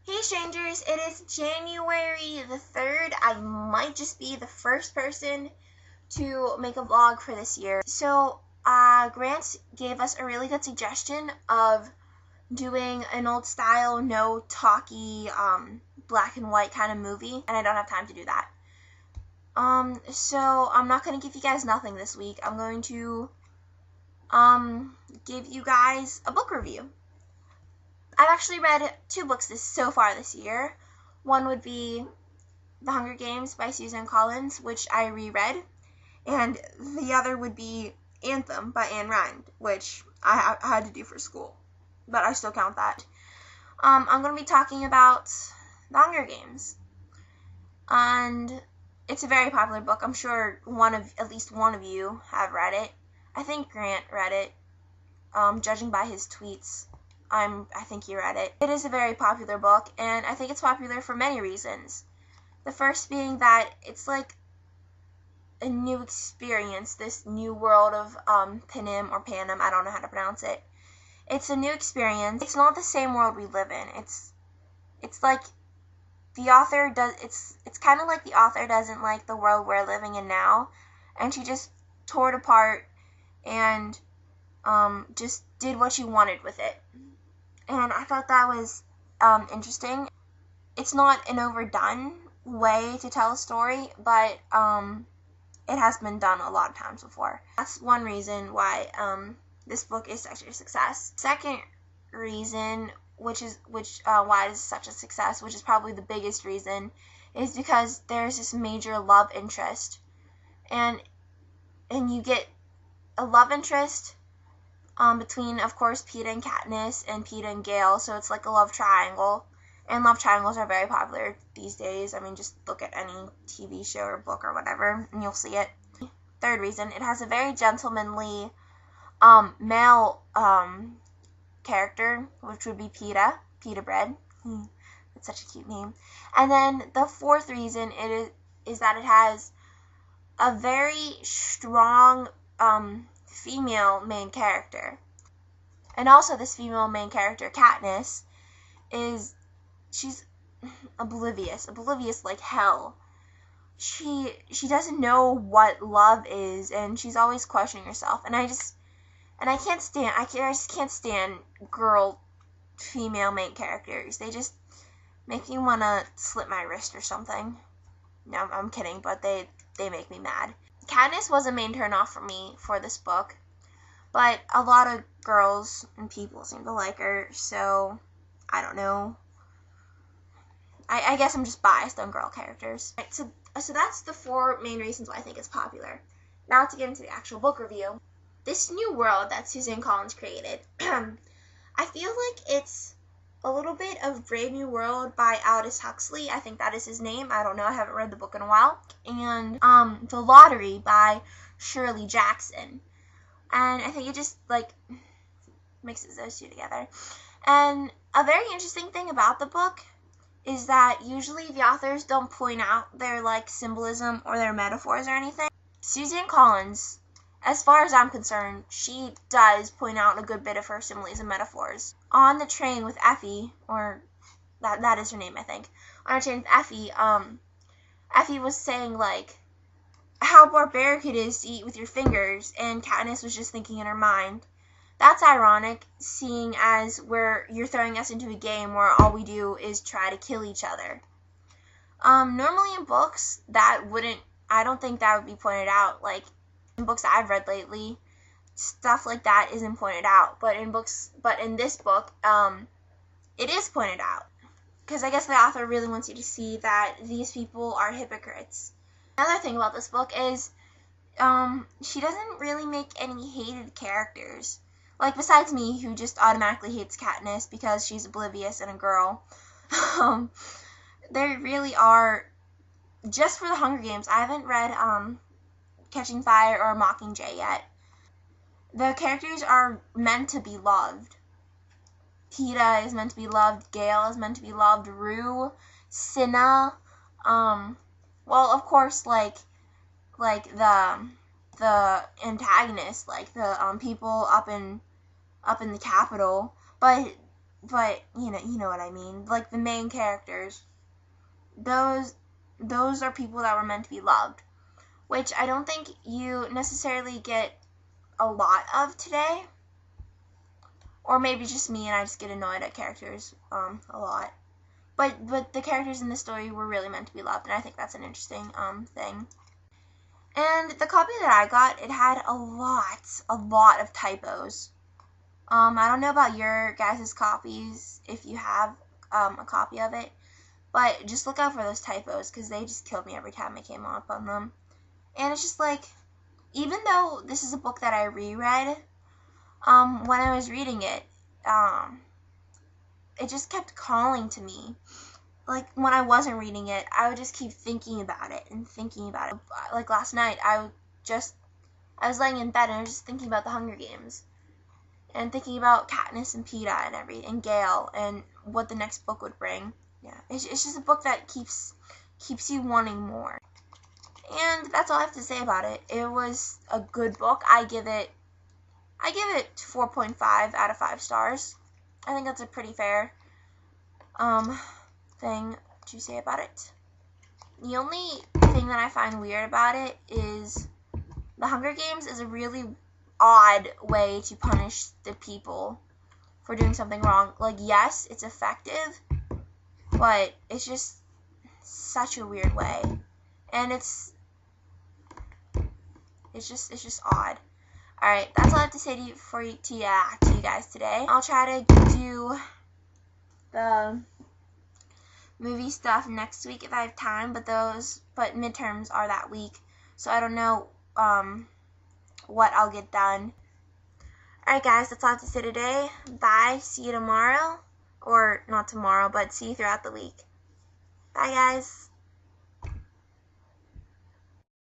Hey strangers, it is January the 3rd. I might just be the first person to make a vlog for this year. So, Grant gave us a really good suggestion of doing an old style, no talky, black and white kind of movie, and I don't have time to do that. So I'm not going to give you guys nothing this week. I'm going to, give you guys a book review. I've actually read 2 books so far this year. One would be The Hunger Games by Susan Collins, which I reread, and the other would be Anthem by Anne Rind, which I had to do for school, but I still count that. I'm going to be talking about The Hunger Games, and it's a very popular book. I'm sure at least one of you have read it. I think Grant read it, judging by his tweets. I think he read it. It is a very popular book, and I think it's popular for many reasons. The first being that it's like a new experience, this new world of Panem or Panem, I don't know how to pronounce it. It's a new experience. It's not the same world we live in. It's like the author does. It's kind of like the author doesn't like the world we're living in now, and she just tore it apart and just did what she wanted with it. And I thought that was interesting. It's not an overdone way to tell a story, but it has been done a lot of times before. That's one reason why this book is such a success. Second reason, why it is such a success, which is probably the biggest reason, is because there's this major love interest, and you get a love interest between, of course, Peeta and Katniss, and Peeta and Gale, so it's like a love triangle, and love triangles are very popular these days. I mean, just look at any TV show or book or whatever, and you'll see it. Third reason, it has a very gentlemanly male character, which would be Peeta Bread. That's such a cute name. And then the fourth reason is that it has a very strong female main character. And also this female main character, Katniss, she's oblivious like hell. She doesn't know what love is, and she's always questioning herself. And I just can't stand girl female main characters. They just make me want to slip my wrist or something. No, I'm kidding, but they make me mad. Katniss was a main turn-off for me for this book, but a lot of girls and people seem to like her, so I don't know. I guess I'm just biased on girl characters. Right, so that's the 4 main reasons why I think it's popular. Now to get into the actual book review. This new world that Susan Collins created, I feel like it's a little bit of Brave New World by Aldous Huxley. I think that is his name. I don't know. I haven't read the book in a while. And The Lottery by Shirley Jackson. And I think it just, like, mixes those two together. And a very interesting thing about the book is that usually the authors don't point out their, like, symbolism or their metaphors or anything. Susan Collins, as far as I'm concerned, she does point out a good bit of her similes and metaphors. On the train with Effie, or that is her name, I think. On a train with Effie, Effie was saying, like, how barbaric it is to eat with your fingers, and Katniss was just thinking in her mind. That's ironic, seeing as you're throwing us into a game where all we do is try to kill each other. Normally in books, I don't think that would be pointed out. Like, in books that I've read lately, stuff like that isn't pointed out. But in this book, it is pointed out. Because I guess the author really wants you to see that these people are hypocrites. Another thing about this book is, she doesn't really make any hated characters. Like, besides me, who just automatically hates Katniss because she's oblivious and a girl. There really are, just for the Hunger Games, I haven't read, Catching Fire or Mockingjay yet. The characters are meant to be loved. Peeta is meant to be loved, Gale is meant to be loved, Rue, Cinna, well, of course, like the antagonists, like the people up in the Capitol, but but you know what I mean. Like the main characters, those are people that were meant to be loved, which I don't think you necessarily get a lot of today. Or maybe just me and I just get annoyed at characters a lot. But the characters in the story were really meant to be loved, and I think that's an interesting thing. And the copy that I got, it had a lot of typos. I don't know about your guys' copies, if you have a copy of it, but just look out for those typos, because they just killed me every time I came up on them. And it's just like, even though this is a book that I reread, when I was reading it, it just kept calling to me. Like, when I wasn't reading it, I would just keep thinking about it and thinking about it. Like, last night, I was laying in bed and I was just thinking about the Hunger Games. And thinking about Katniss and Peeta and Gale and what the next book would bring. Yeah, it's just a book that keeps you wanting more. And that's all I have to say about it. It was a good book. I give it 4.5 out of 5 stars. I think that's a pretty fair thing to say about it. The only thing that I find weird about it is the Hunger Games is a really odd way to punish the people for doing something wrong. Like, yes, it's effective, but it's just such a weird way. And it's just odd. Alright, that's all I have to say to you guys today. I'll try to do the movie stuff next week if I have time, but midterms are that week, so I don't know what I'll get done. Alright guys, that's all I have to say today. Bye, see you tomorrow, or not tomorrow, but see you throughout the week. Bye guys.